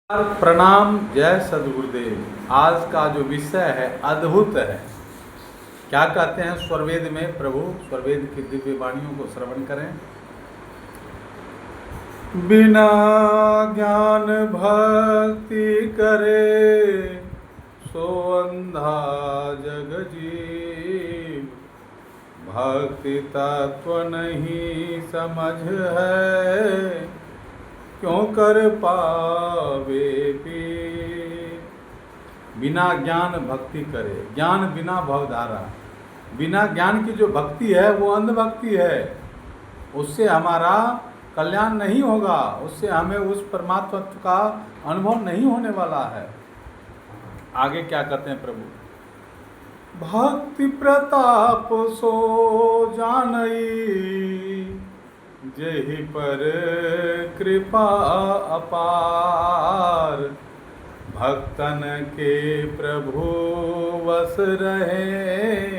प्रणाम, जय सद्गुरुदेव। आज का जो विषय है अद्भुत है। क्या कहते हैं स्वरवेद में प्रभु? स्वरवेद की दिव्य वाणियों को श्रवण करें। बिना ज्ञान भक्ति करे सो अंधा जग जीव, भक्ति तत्व नहीं समझ है, क्यों कर पावे पी। बिना ज्ञान भक्ति करे, ज्ञान बिना भवधारा, बिना ज्ञान की जो भक्ति है वो अंधभक्ति है। उससे हमारा कल्याण नहीं होगा, उससे हमें उस परमात्मा का अनुभव नहीं होने वाला है। आगे क्या कहते हैं प्रभु? भक्ति प्रताप सो जानई, जेहि पर कृपा अपार, भक्तन के प्रभु वस रहे,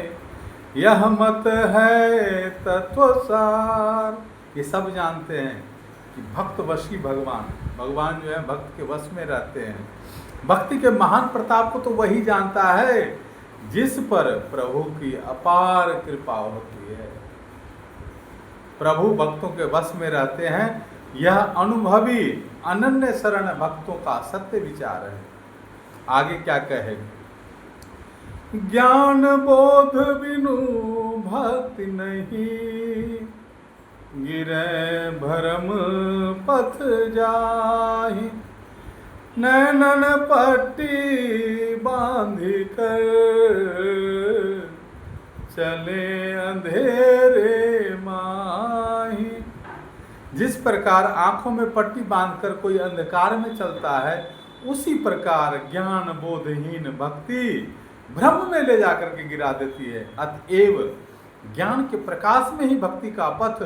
यह मत है तत्वसार। ये सब जानते हैं कि भक्त वशी भगवान जो है भक्त के वश में रहते हैं। भक्ति के महान प्रताप को तो वही जानता है जिस पर प्रभु की अपार कृपा होती है। प्रभु भक्तों के वश में रहते हैं। यह अनुभवी अनन्य शरण भक्तों का सत्य विचार है। आगे क्या कहे? ज्ञान बोध बिनु भक्ति नहीं, गिरे भरम पथ जाहि, नैनन पट्टी बांधी कर चले अंधेरे माही। जिस प्रकार आंखों में पट्टी बांधकर कोई अंधकार में चलता है, उसी प्रकार ज्ञान बोधहीन भक्ति भ्रम में ले जाकर के गिरा देती है। अतएव ज्ञान के प्रकाश में ही भक्ति का पथ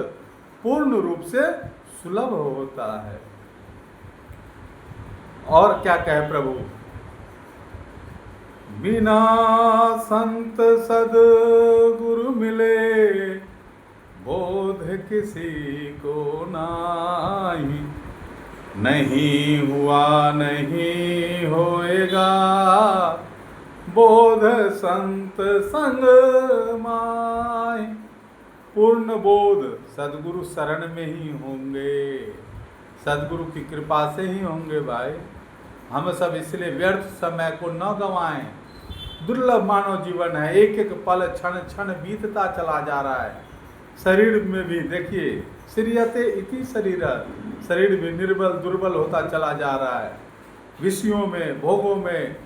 पूर्ण रूप से सुलभ होता है। और क्या कहे प्रभु? बिना संत सद्गुरु मिले, बोध किसी को नाही, नहीं हुआ नहीं होएगा, बोध संत संग माय। पूर्ण बोध सद्गुरु शरण में ही होंगे, सद्गुरु की कृपा से ही होंगे भाई। हम सब इसलिए व्यर्थ समय को न गंवाएं। दुर्लभ मानव जीवन है, एक एक पल क्षण क्षण बीतता चला जा रहा है। शरीर में भी देखिए, श्रीयते इति शरीर, शरीर भी निर्बल दुर्बल होता चला जा रहा है। विषयों में भोगों में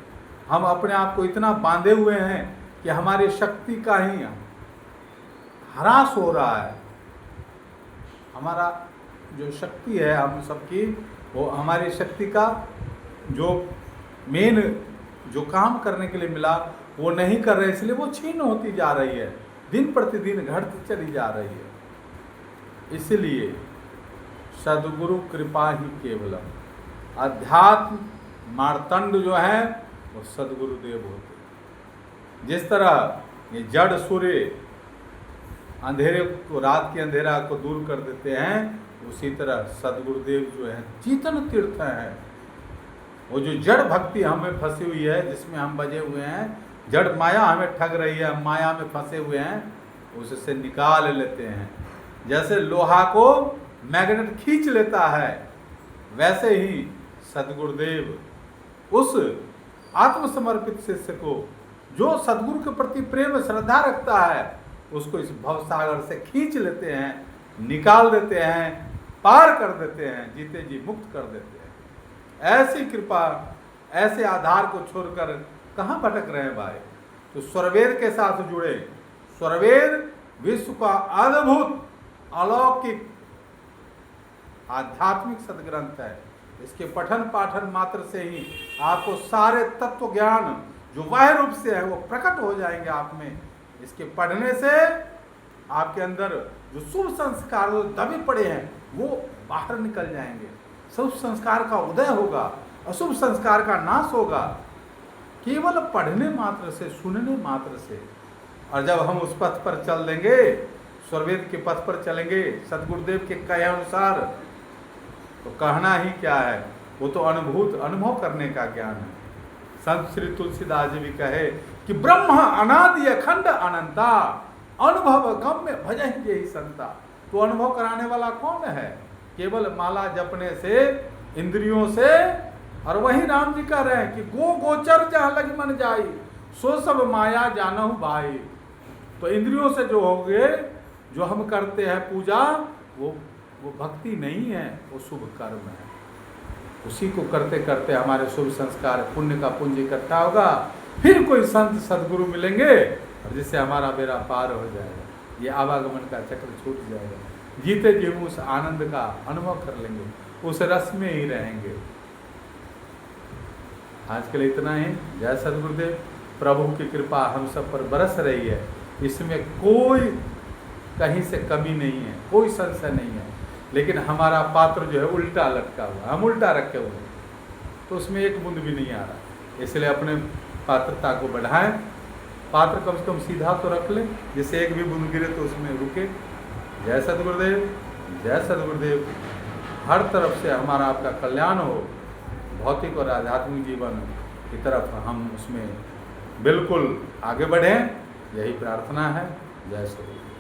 हम अपने आप को इतना बांधे हुए हैं कि हमारी शक्ति का ही ह्रास हो रहा है। हमारा जो शक्ति है हम सबकी, वो हमारी शक्ति का जो मेन जो काम करने के लिए मिला वो नहीं कर रहे, इसलिए वो छीन होती जा रही है, दिन प्रतिदिन घटती चली जा रही है। इसलिए सद्गुरु कृपा ही केवलम। अध्यात्म मार्तंड जो है वो सद्गुरुदेव होते। जिस तरह ये जड़ सूर्य अंधेरे को, रात के अंधेरा को दूर कर देते हैं, उसी तरह सद्गुरुदेव जो है चेतन तीर्थ है। वो जो जड़ भक्ति हमें फंसी हुई है, जिसमें हम बजे हुए हैं, जड़ माया हमें ठग रही है, हम माया में फंसे हुए हैं, उससे निकाल लेते हैं। जैसे लोहा को मैग्नेट खींच लेता है, वैसे ही सद्गुरुदेव उस आत्मसमर्पित शिष्य को जो सद्गुरु के प्रति प्रेम श्रद्धा रखता है, उसको इस भवसागर से खींच लेते हैं, निकाल देते हैं, पार कर देते हैं, जीते जी मुक्त कर देते हैं। ऐसी कृपा, ऐसे आधार को छोड़कर कहाँ भटक रहे हैं भाई? तो स्वरवेद के साथ जुड़े। स्वरवेद विश्व का अद्भुत अलौकिक आध्यात्मिक सदग्रंथ है। इसके पठन पाठन मात्र से ही आपको सारे तत्व ज्ञान जो बाह्य रूप से है वो प्रकट हो जाएंगे आप में। इसके पढ़ने से आपके अंदर जो शुभ संस्कार दबे पड़े हैं वो बाहर निकल जाएंगे। शुभ संस्कार का उदय होगा, अशुभ संस्कार का नाश होगा, केवल पढ़ने मात्र से, सुनने मात्र से। और जब हम उस पथ पर चल देंगे, स्वरवेद के पथ पर चलेंगे, सद्गुरुदेव के कहे अनुसार, तो कहना ही क्या है। वो तो अनुभव करने का ज्ञान है। संत श्री तुलसीदास जी भी कहे कि ब्रह्म अनादि अखंड अनंता, अनुभव गम्य भजहि जेहि संता। तो अनुभव कराने वाला कौन है? केवल माला जपने से, इंद्रियों से। और वही राम जी कह रहे हैं कि गो गोचर जहाँ लग मन जाई, सो सब माया जानहु भाई। तो इंद्रियों से जो होंगे, जो हम करते हैं पूजा, वो भक्ति नहीं है, वो शुभ कर्म है। उसी को करते करते हमारे शुभ संस्कार, पुण्य का पुंज इकट्ठा होगा, फिर कोई संत सदगुरु मिलेंगे और जिससे हमारा बेड़ा पार हो जाएगा, ये आवागमन का चक्र छूट जाएगा। जीते जी उस आनंद का अनुभव कर लेंगे, उस रस में ही रहेंगे। आज के लिए इतना ही। जय सद्गुरुदेव। प्रभु की कृपा हम सब पर बरस रही है, इसमें कोई कहीं से कमी नहीं है, कोई संशय नहीं है। लेकिन हमारा पात्र जो है उल्टा लटका हुआ, हम उल्टा रखे हुए हैं, तो उसमें एक बूंद भी नहीं आ रहा। इसलिए अपने पात्रता को बढ़ाएं। पात्र कम से कम सीधा तो रख लें, जिससे एक भी बूंद गिरे तो उसमें रुके। जय सद्गुरुदेव, जय सद्गुरुदेव। हर तरफ से हमारा आपका कल्याण हो, भौतिक और आध्यात्मिक जीवन की तरफ हम उसमें बिल्कुल आगे बढ़ें, यही प्रार्थना है। जय सद्गुरु।